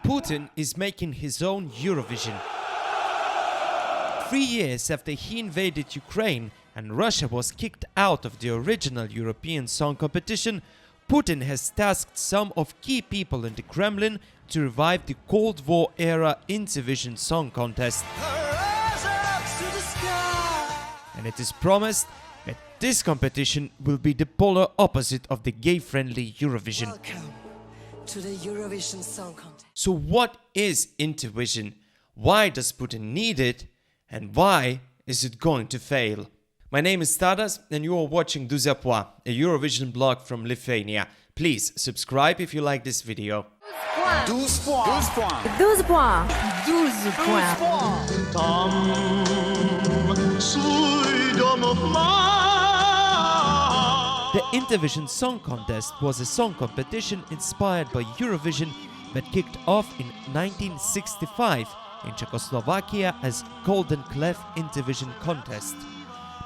Putin is making his own Eurovision. 3 years after he invaded Ukraine and Russia was kicked out of the original European Song Competition, Putin has tasked some of key people in the Kremlin to revive the Cold War-era Intervision Song Contest. And it is promised that this competition will be the polar opposite of the gay-friendly Eurovision. Welcome to the Eurovision Song Contest. So what is Intervision? Why does Putin need it? And why is it going to fail? My name is Tadas and you are watching 12 points, a Eurovision blog from Lithuania. Please subscribe if you like this video. 12 points. 12 points. 12 points. 12 points. The Intervision Song Contest was a song competition inspired by Eurovision that kicked off in 1965 in Czechoslovakia as Golden Clef Intervision Contest.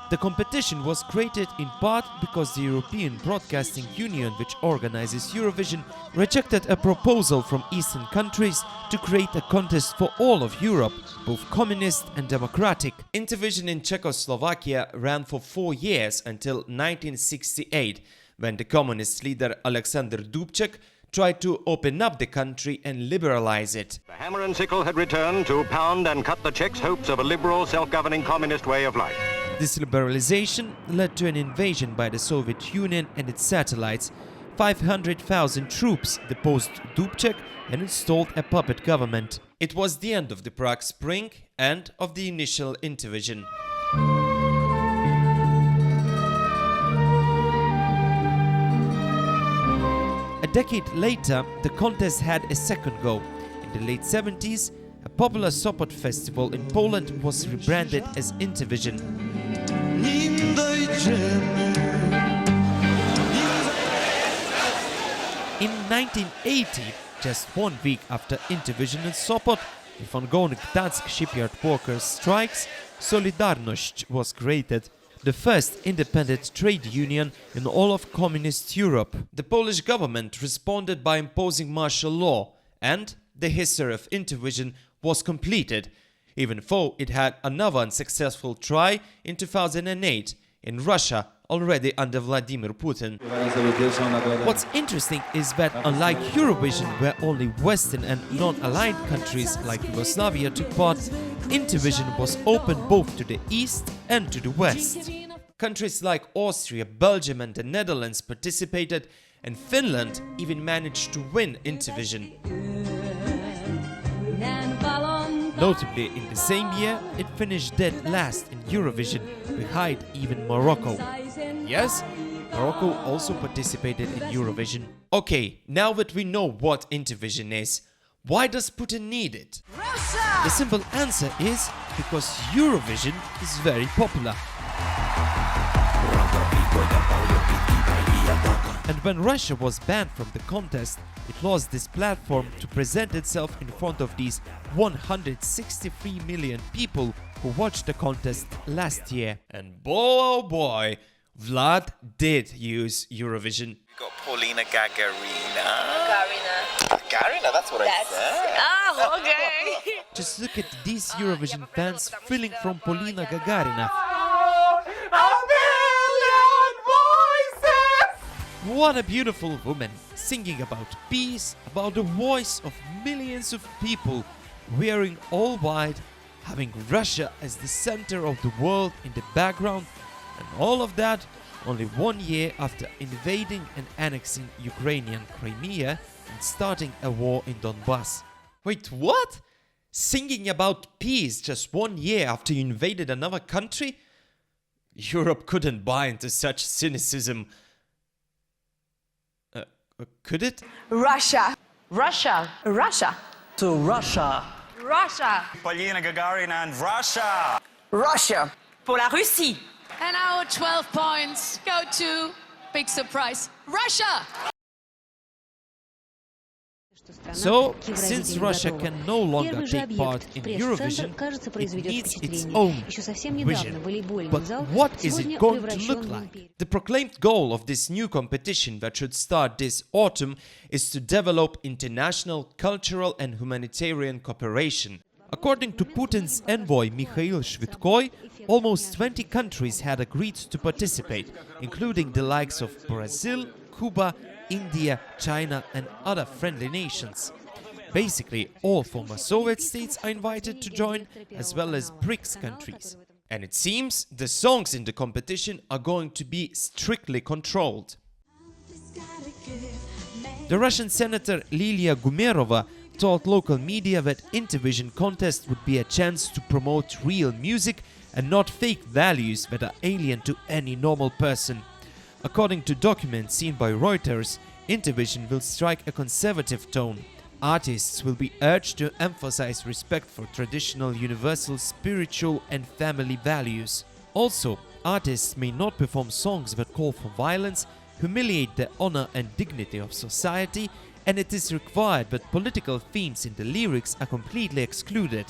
The competition was created in part because the European Broadcasting Union, which organizes Eurovision, rejected a proposal from Eastern countries to create a contest for all of Europe, both communist and democratic. Intervision in Czechoslovakia ran for 4 years until 1968, when the communist leader Alexander Dubček tried to open up the country and liberalize it. The hammer and sickle had returned to pound and cut the Czechs' hopes of a liberal, self-governing communist way of life. This liberalization led to an invasion by the Soviet Union and its satellites. 500,000 troops deposed Dubček and installed a puppet government. It was the end of the Prague Spring and of the initial Intervision. A decade later, the contest had a second go. In the late 70s, a popular Sopot festival in Poland was rebranded as Intervision. In 1980, just 1 week after Intervision in Sopot, with ongoing Gdansk shipyard workers' strikes, Solidarność was created, the first independent trade union in all of communist Europe. The Polish government responded by imposing martial law, and the history of Intervision was completed, even though it had another unsuccessful try in 2008 in Russia, already under Vladimir Putin. What's interesting is that unlike Eurovision, where only Western and non-aligned countries like Yugoslavia took part, Intervision was open both to the East and to the West. Countries like Austria, Belgium and the Netherlands participated, and Finland even managed to win Intervision. Notably, in the same year, it finished dead last in Eurovision, behind even Morocco. Yes, Morocco also participated in Eurovision. Okay, now that we know what Intervision is, why does Putin need it? Russia! The simple answer is because Eurovision is very popular. And when Russia was banned from the contest, it lost this platform to present itself in front of these 163 million people who watched the contest last year. And boy oh boy, Vlad did use Eurovision. We got Paulina Gagarina. Garina, that's what I said. Ah, okay. Just look at these Eurovision fans filling from Paulina Gagarina. What a beautiful woman, singing about peace, about the voice of millions of people, wearing all white, having Russia as the center of the world in the background, and all of that only 1 year after invading and annexing Ukrainian Crimea and starting a war in Donbass. Wait, what? Singing about peace just 1 year after you invaded another country? Europe couldn't buy into such cynicism. Could it? Russia. Russia. Russia. To Russia. Russia. Paulina Gagarina and Russia. Russia. Pour la Russie. And our 12 points go to, big surprise, Russia! So, since Russia can no longer take part in Eurovision, it needs its own vision. But what is it going to look like? The proclaimed goal of this new competition that should start this autumn is to develop international cultural and humanitarian cooperation. According to Putin's envoy Mikhail Shvitkoy, almost 20 countries had agreed to participate, including the likes of Brazil, Cuba, India, China and other friendly nations. Basically, all former Soviet states are invited to join, as well as BRICS countries. And it seems the songs in the competition are going to be strictly controlled. The Russian senator Lilia Gumerova told local media that Intervision contest would be a chance to promote real music and not fake values that are alien to any normal person. According to documents seen by Reuters, Intervision will strike a conservative tone. Artists will be urged to emphasize respect for traditional, universal, spiritual and family values. Also, artists may not perform songs that call for violence, humiliate the honor and dignity of society, and it is required that political themes in the lyrics are completely excluded.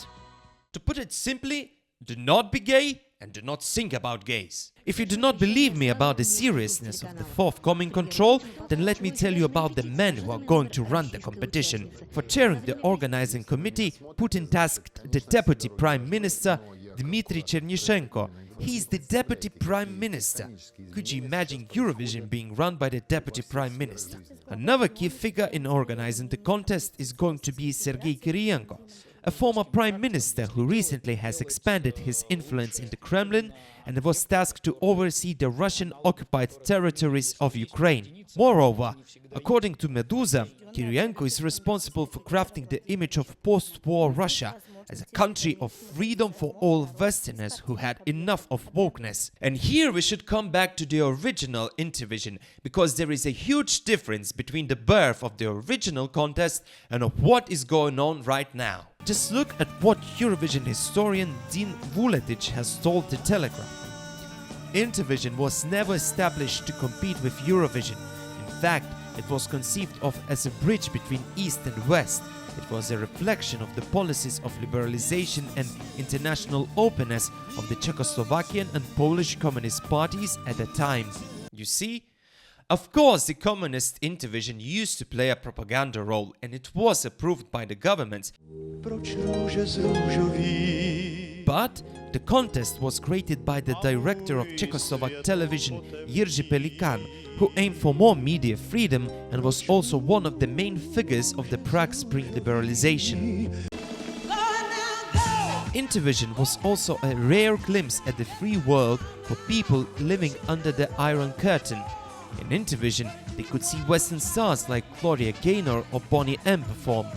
To put it simply, do not be gay and do not sing about gays. If you do not believe me about the seriousness of the forthcoming control, then let me tell you about the men who are going to run the competition. For chairing the organizing committee, Putin tasked the Deputy Prime Minister Dmitry Chernyshenko. He is the Deputy Prime Minister. Could you imagine Eurovision being run by the Deputy Prime Minister? Another key figure in organizing the contest is going to be Sergei Kiriyenko, a former Prime Minister who recently has expanded his influence in the Kremlin and was tasked to oversee the Russian-occupied territories of Ukraine. Moreover, according to Medusa, Kiriyenko is responsible for crafting the image of post-war Russia as a country of freedom for all Westerners who had enough of wokeness. And here we should come back to the original Intervision, because there is a huge difference between the birth of the original contest and of what is going on right now. Just look at what Eurovision historian Dean Vuletic has told The Telegraph. Intervision was never established to compete with Eurovision. In fact, it was conceived of as a bridge between East and West. It was a reflection of the policies of liberalization and international openness of the Czechoslovakian and Polish Communist parties at the time. You see? Of course, the communist Intervision used to play a propaganda role, and it was approved by the government. But the contest was created by the director of Czechoslovak television Jiří Pelikan, who aimed for more media freedom and was also one of the main figures of the Prague Spring liberalization. Intervision was also a rare glimpse at the free world for people living under the Iron Curtain. In Intervision, they could see Western stars like Gloria Gaynor or Bonnie M perform.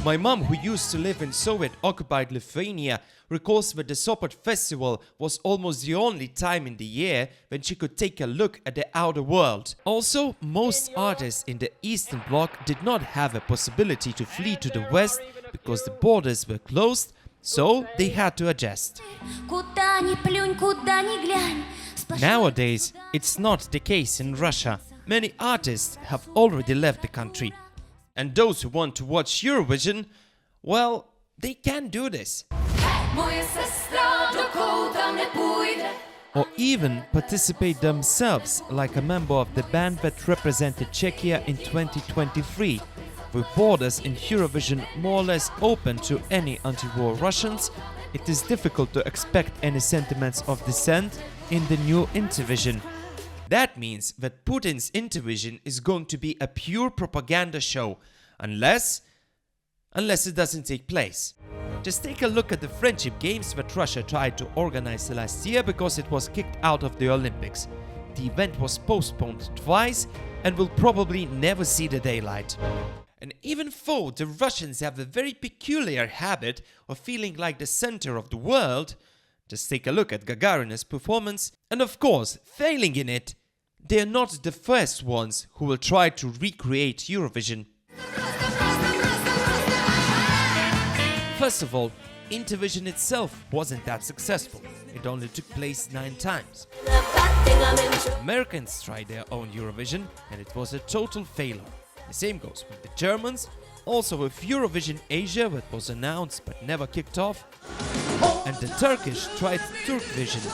My mom, who used to live in Soviet-occupied Lithuania, recalls that the Sopot festival was almost the only time in the year when she could take a look at the outer world. Also, most artists in the Eastern Bloc did not have a possibility to flee to the West because the borders were closed, so they had to adjust. Nowadays, it's not the case in Russia. Many artists have already left the country. And those who want to watch Eurovision, well, they can do this. Or even participate themselves, like a member of the band that represented Czechia in 2023. With borders in Eurovision more or less open to any anti-war Russians, it is difficult to expect any sentiments of dissent in the new Intervision. That means that Putin's Intervision is going to be a pure propaganda show, unless it doesn't take place. Just take a look at the Friendship Games that Russia tried to organize last year because it was kicked out of the Olympics. The event was postponed twice and will probably never see the daylight. And even though the Russians have a very peculiar habit of feeling like the center of the world, just take a look at Gagarin's performance, and of course, failing in it, they are not the first ones who will try to recreate Eurovision. First of all, Intervision itself wasn't that successful. It only took place 9 times. Americans tried their own Eurovision and it was a total failure. The same goes with the Germans, also with Eurovision Asia that was announced but never kicked off, and the Turkish tried Intervision,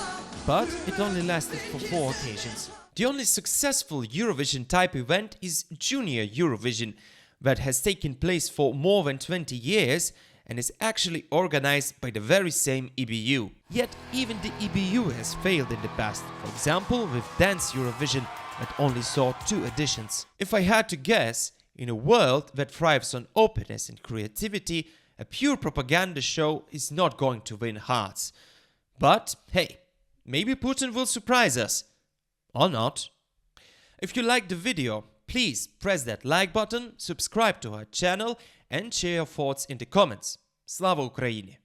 but it only lasted for 4 occasions. The only successful Eurovision type event is Junior Eurovision, that has taken place for more than 20 years and is actually organized by the very same EBU. Yet even the EBU has failed in the past, for example with Dance Eurovision that only saw 2 editions. If I had to guess, in a world that thrives on openness and creativity, a pure propaganda show is not going to win hearts. But hey, maybe Putin will surprise us. Or not. If you liked the video, please press that like button, subscribe to our channel and share your thoughts in the comments. Slava Ukraini!